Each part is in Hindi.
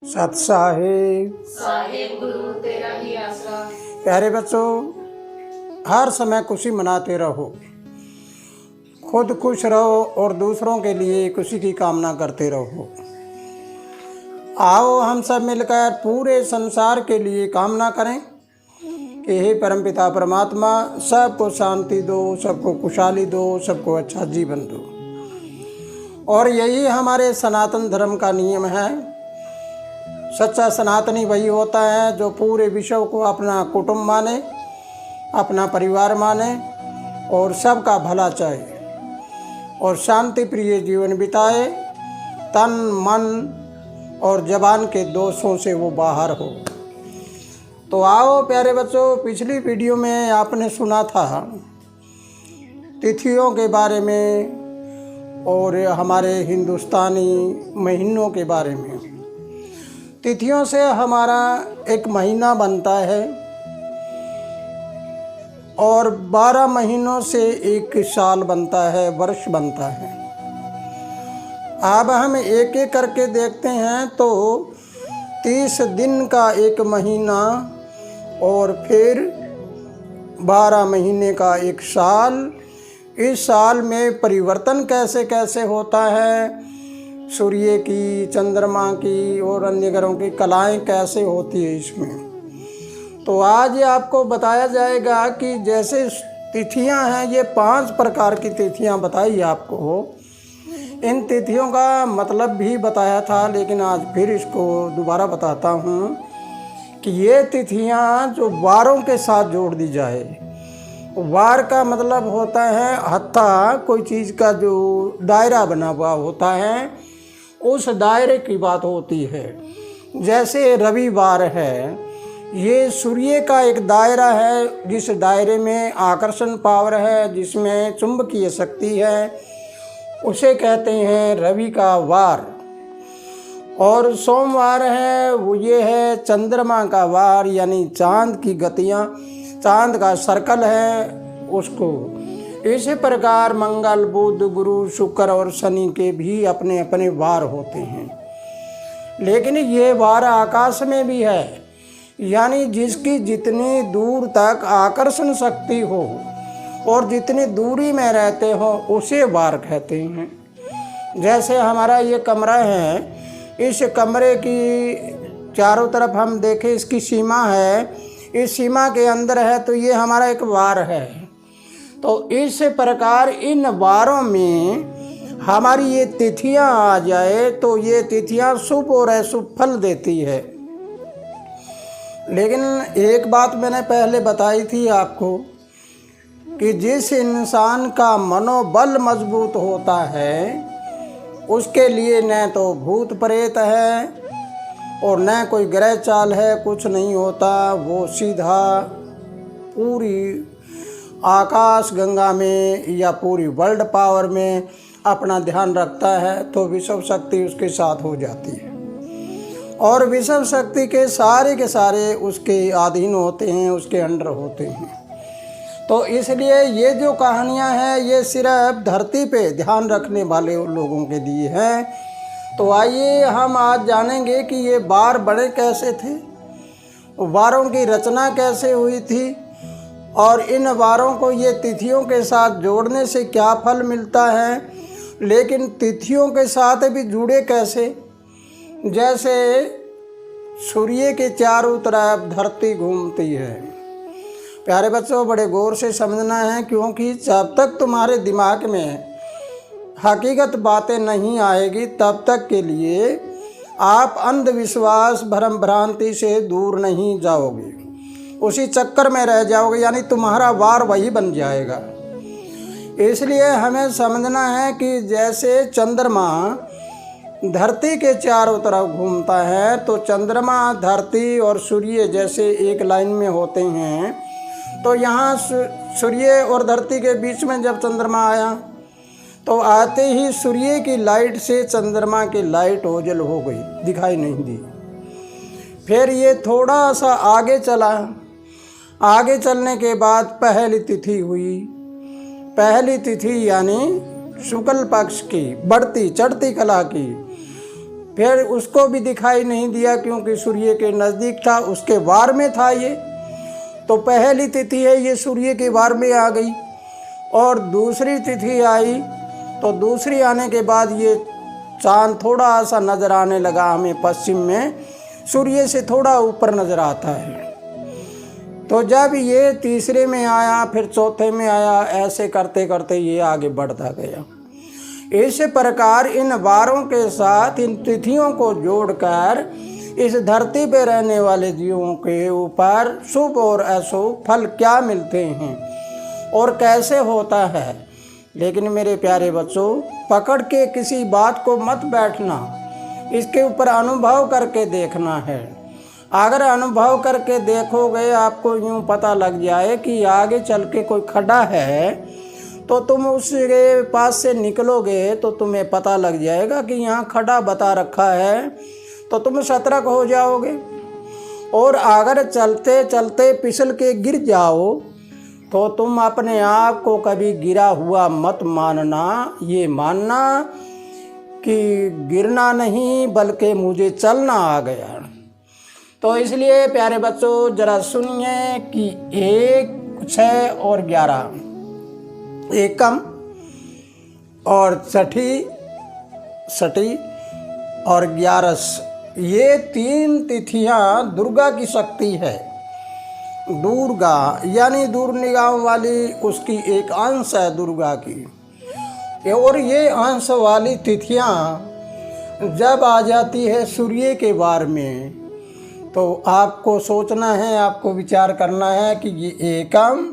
सत साहिब साहिब गुरु तेरा ही आसरा। प्यारे बच्चों, हर समय खुशी मनाते रहो, खुद खुश रहो और दूसरों के लिए खुशी की कामना करते रहो। आओ हम सब मिलकर पूरे संसार के लिए कामना करें कि हे परमपिता परमात्मा सबको शांति दो, सबको खुशहाली दो, सबको अच्छा जीवन दो। और यही हमारे सनातन धर्म का नियम है। सच्चा सनातनी वही होता है जो पूरे विश्व को अपना कुटुंब माने, अपना परिवार माने और सबका भला चाहे और शांति प्रिय जीवन बिताए, तन मन और जबान के दोषों से वो बाहर हो। तो आओ प्यारे बच्चों, पिछली वीडियो में आपने सुना था तिथियों के बारे में और हमारे हिंदुस्तानी महीनों के बारे में। तिथियों से हमारा एक महीना बनता है और 12 महीनों से एक साल बनता है, वर्ष बनता है। अब हम एक एक करके देखते हैं तो 30 दिन का एक महीना और फिर 12 महीने का एक साल। इस साल में परिवर्तन कैसे कैसे होता है, सूर्य की, चंद्रमा की और अन्य ग्रहों की कलाएं कैसे होती है इसमें। तो आज आपको बताया जाएगा कि जैसे तिथियां हैं, ये 5 प्रकार की तिथियां बताई आपको। इन तिथियों का मतलब भी बताया था, लेकिन आज फिर इसको दोबारा बताता हूँ कि ये तिथियां जो वारों के साथ जोड़ दी जाए। वार का मतलब होता है हत्था, कोई चीज़ का जो दायरा बना हुआ होता है, उस दायरे की बात होती है। जैसे रविवार है, ये सूर्य का एक दायरा है जिस दायरे में आकर्षण पावर है, जिसमें चुंबकीय शक्ति है, उसे कहते हैं रवि का वार। और सोमवार है, वो ये है चंद्रमा का वार, यानी चांद की गतियाँ, चांद का सर्कल है उसको। इसी प्रकार मंगल, बुध, गुरु, शुक्र और शनि के भी अपने अपने वार होते हैं। लेकिन ये वार आकाश में भी है, यानी जिसकी जितनी दूर तक आकर्षण शक्ति हो और जितनी दूरी में रहते हो उसे वार कहते हैं। जैसे हमारा ये कमरा है, इस कमरे की चारों तरफ हम देखें, इसकी सीमा है, इस सीमा के अंदर है, तो ये हमारा एक वार है। तो इस प्रकार इन वारों में हमारी ये तिथियां आ जाए तो ये तिथियां शुभ और अशुभ फल देती है। लेकिन एक बात मैंने पहले बताई थी आपको कि जिस इंसान का मनोबल मजबूत होता है उसके लिए न तो भूत प्रेत है और न कोई ग्रह चाल है, कुछ नहीं होता। वो सीधा पूरी आकाश गंगा में या पूरी वर्ल्ड पावर में अपना ध्यान रखता है, तो विश्व शक्ति उसके साथ हो जाती है और विश्व शक्ति के सारे उसके अधीन होते हैं, उसके अंडर होते हैं। तो इसलिए ये जो कहानियाँ हैं ये सिर्फ धरती पे ध्यान रखने वाले लोगों के लिए हैं। तो आइए हम आज जानेंगे कि ये वार बड़े कैसे थे, वारों की रचना कैसे हुई थी और इन वारों को ये तिथियों के साथ जोड़ने से क्या फल मिलता है। लेकिन तिथियों के साथ भी जुड़े कैसे, जैसे सूर्य के चारों तरफ धरती घूमती है। प्यारे बच्चों, बड़े गौर से समझना है, क्योंकि जब तक तुम्हारे दिमाग में हकीकत बातें नहीं आएगी तब तक के लिए आप अंधविश्वास भ्रम भ्रांति से दूर नहीं जाओगे, उसी चक्कर में रह जाओगे, यानी तुम्हारा वार वही बन जाएगा। इसलिए हमें समझना है कि जैसे चंद्रमा धरती के चारों तरफ घूमता है, तो चंद्रमा, धरती और सूर्य जैसे एक लाइन में होते हैं। तो यहाँ सूर्य और धरती के बीच में जब चंद्रमा आया तो आते ही सूर्य की लाइट से चंद्रमा की लाइट ओझल हो गई, दिखाई नहीं दी। फिर ये थोड़ा सा आगे चला, आगे चलने के बाद पहली तिथि हुई। पहली तिथि यानी शुक्ल पक्ष की बढ़ती चढ़ती कला की, फिर उसको भी दिखाई नहीं दिया क्योंकि सूर्य के नज़दीक था, उसके वार में था ये। तो पहली तिथि है ये सूर्य के वार में आ गई, और दूसरी तिथि आई तो दूसरी आने के बाद ये चांद थोड़ा सा नज़र आने लगा हमें पश्चिम में, सूर्य से थोड़ा ऊपर नज़र आता है। तो जब ये तीसरे में आया, फिर चौथे में आया, ऐसे करते करते ये आगे बढ़ता गया। इस प्रकार इन वारों के साथ इन तिथियों को जोड़कर इस धरती पर रहने वाले जीवों के ऊपर शुभ और अशुभ फल क्या मिलते हैं और कैसे होता है। लेकिन मेरे प्यारे बच्चों, पकड़ के किसी बात को मत बैठना, इसके ऊपर अनुभव करके देखना है। अगर अनुभव करके देखोगे, आपको यूँ पता लग जाए कि आगे चल के कोई खड़ा है, तो तुम उसके पास से निकलोगे तो तुम्हें पता लग जाएगा कि यहाँ खड़ा बता रखा है, तो तुम सतर्क हो जाओगे। और अगर चलते चलते फिसल के गिर जाओ तो तुम अपने आप को कभी गिरा हुआ मत मानना, ये मानना कि गिरना नहीं बल्कि मुझे चलना आ गया। तो इसलिए प्यारे बच्चों, जरा सुनिए कि 1, 6 और 11, एकम और सठी और 11, ये 3 तिथियां दुर्गा की शक्ति है। दुर्गा यानी दूर निगाह वाली, उसकी एक अंश है दुर्गा की। और ये अंश वाली तिथियां जब आ जाती है सूर्य के वार में, तो आपको सोचना है, आपको विचार करना है कि ये एकम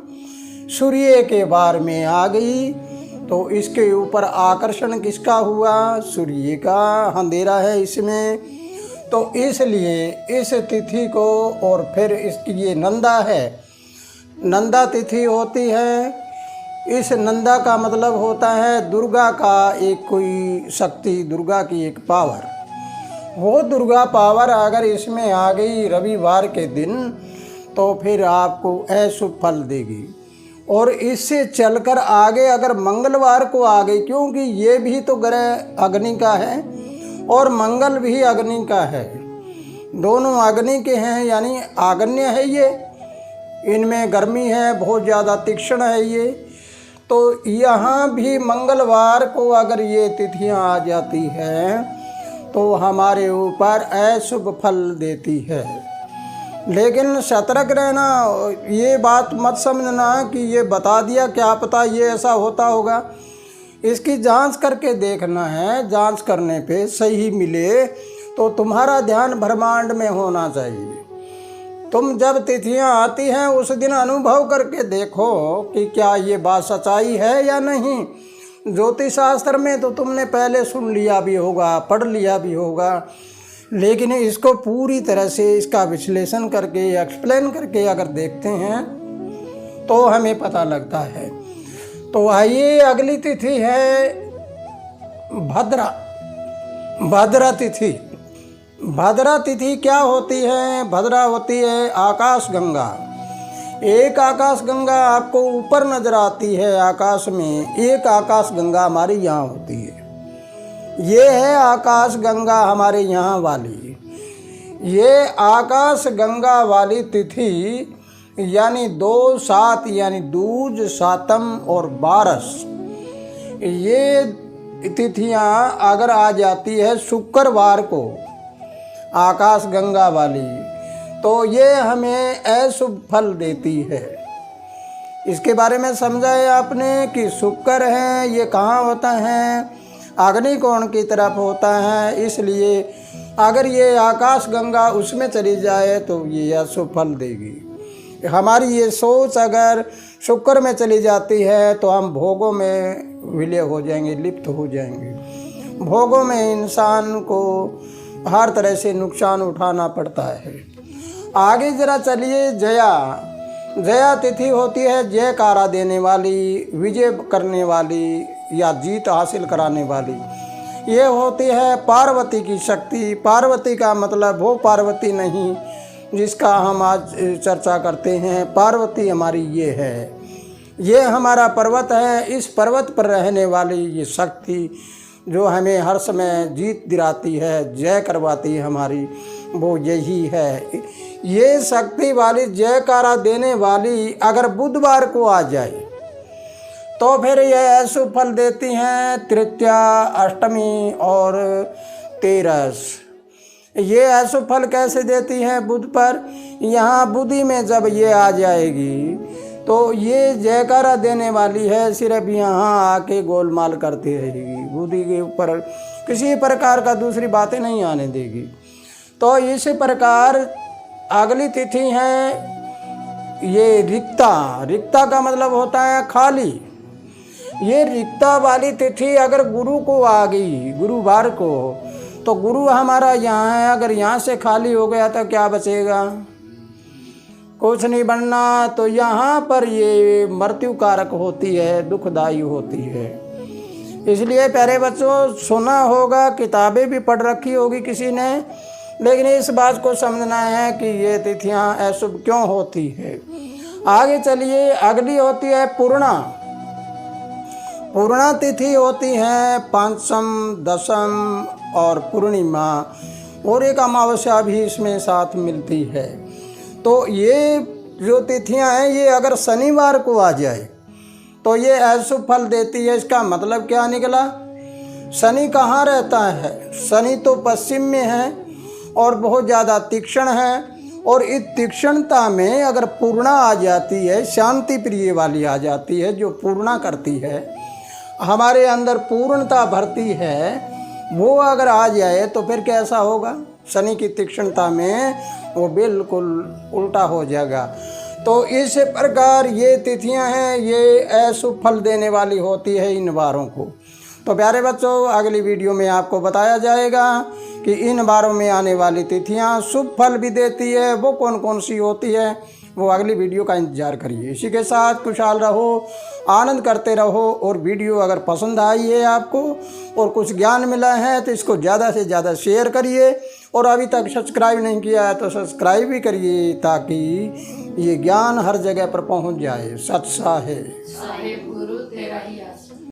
सूर्य के वार में आ गई, तो इसके ऊपर आकर्षण किसका हुआ? सूर्य का। अंधेरा है इसमें, तो इसलिए इस तिथि को, और फिर इसकी ये नंदा है, नंदा तिथि होती है। इस नंदा का मतलब होता है दुर्गा का एक कोई शक्ति, दुर्गा की एक पावर। वो दुर्गा पावर अगर इसमें आ गई रविवार के दिन, तो फिर आपको अशुभ फल देगी। और इससे चलकर आगे अगर मंगलवार को आ गई, क्योंकि ये भी तो ग्रह अग्नि का है और मंगल भी अग्नि का है, दोनों अग्नि के हैं, यानी आग्नेय है ये, इनमें गर्मी है, बहुत ज़्यादा तीक्ष्ण है ये। तो यहाँ भी मंगलवार को अगर ये तिथियाँ आ जाती हैं तो हमारे ऊपर अशुभ फल देती है। लेकिन सतर्क रहना, ये बात मत समझना कि ये बता दिया क्या पता ये ऐसा होता होगा। इसकी जांच करके देखना है, जांच करने पे सही मिले तो तुम्हारा ध्यान ब्रह्मांड में होना चाहिए। तुम जब तिथियां आती हैं उस दिन अनुभव करके देखो कि क्या ये बात सच्चाई है या नहीं। ज्योतिष शास्त्र में तो तुमने पहले सुन लिया भी होगा, पढ़ लिया भी होगा, लेकिन इसको पूरी तरह से इसका विश्लेषण करके, एक्सप्लेन करके अगर देखते हैं तो हमें पता लगता है। तो आइए, अगली तिथि है भद्रा। भद्रा तिथि। भद्रा तिथि क्या होती है? भद्रा होती है आकाश गंगा। एक आकाश गंगा आपको ऊपर नजर आती है आकाश में, एक आकाश गंगा हमारे यहाँ होती है। ये है आकाश गंगा हमारे यहाँ वाली। ये आकाश गंगा वाली तिथि यानी 2, 7 यानी दूज, सातम और बारस, ये तिथियाँ अगर आ जाती है शुक्रवार को आकाश गंगा वाली, तो ये हमें अशुभ फल देती है। इसके बारे में समझा है आपने कि शुक्र है, ये कहाँ होता है? अग्निकोण की तरफ होता है। इसलिए अगर ये आकाश गंगा उसमें चली जाए तो ये अशुभ फल देगी। हमारी ये सोच अगर शुक्र में चली जाती है तो हम भोगों में विलय हो जाएंगे, लिप्त हो जाएंगे। भोगों में इंसान को हर तरह से नुकसान उठाना पड़ता है। आगे जरा चलिए, जया। जया तिथि होती है जयकारा देने वाली, विजय करने वाली या जीत हासिल कराने वाली। ये होती है पार्वती की शक्ति। पार्वती का मतलब वो पार्वती नहीं जिसका हम आज चर्चा करते हैं। पार्वती हमारी ये है, ये हमारा पर्वत है। इस पर्वत पर रहने वाली ये शक्ति जो हमें हर समय जीत दिलाती है, जय करवाती है हमारी, वो यही है। ये शक्ति वाली जयकारा देने वाली अगर बुधवार को आ जाए तो फिर यह अशुभ फल देती हैं तृतीया, अष्टमी और तेरस। ये अशुभ फल कैसे देती हैं बुध पर? यहाँ बुधि में जब ये आ जाएगी तो ये जयकारा देने वाली है, सिर्फ यहाँ आके गोलमाल करती रहेगी, बुद्धि के ऊपर किसी प्रकार का दूसरी बातें नहीं आने देगी। तो इस प्रकार अगली तिथि है ये रिक्ता। रिक्ता का मतलब होता है खाली। ये रिक्ता वाली तिथि अगर गुरु को आ गई, गुरुवार को, तो गुरु हमारा यहाँ है, अगर यहाँ से खाली हो गया तो क्या बचेगा? कुछ नहीं बनना। तो यहाँ पर ये मृत्यु कारक होती है, दुखदाई होती है। इसलिए प्यारे बच्चों, सुना होगा, किताबें भी पढ़ रखी होगी किसी ने, लेकिन इस बात को समझना है कि ये तिथियाँ अशुभ क्यों होती है। आगे चलिए, अगली होती है पूर्णा। पूर्णा तिथि होती है पंचम, दशम और पूर्णिमा, और एक अमावस्या भी इसमें साथ मिलती है। तो ये जो तिथियां हैं ये अगर शनिवार को आ जाए तो ये अशुभ फल देती है। इसका मतलब क्या निकला? शनि कहाँ रहता है? शनि तो पश्चिम में है और बहुत ज़्यादा तीक्ष्ण है, और इस तीक्ष्णता में अगर पूर्णा आ जाती है, शांति प्रिय वाली आ जाती है, जो पूर्णा करती है, हमारे अंदर पूर्णता भरती है, वो अगर आ जाए तो फिर कैसा होगा? शनि की तीक्ष्णता में वो बिल्कुल उल्टा हो जाएगा। तो इस प्रकार ये तिथियां हैं, ये अशुभ फल देने वाली होती है इन वारों को। तो प्यारे बच्चों, अगली वीडियो में आपको बताया जाएगा कि इन वारों में आने वाली तिथियां शुभ फल भी देती है, वो कौन कौन सी होती है, वो अगली वीडियो का इंतजार करिए। इसी के साथ खुशहाल रहो, आनंद करते रहो, और वीडियो अगर पसंद आई है आपको और कुछ ज्ञान मिला है तो इसको ज़्यादा से ज़्यादा शेयर करिए, और अभी तक सब्सक्राइब नहीं किया है तो सब्सक्राइब भी करिए, ताकि ये ज्ञान हर जगह पर पहुंच जाए। सत्सा है साहेब गुरु तेरा ही आसरा।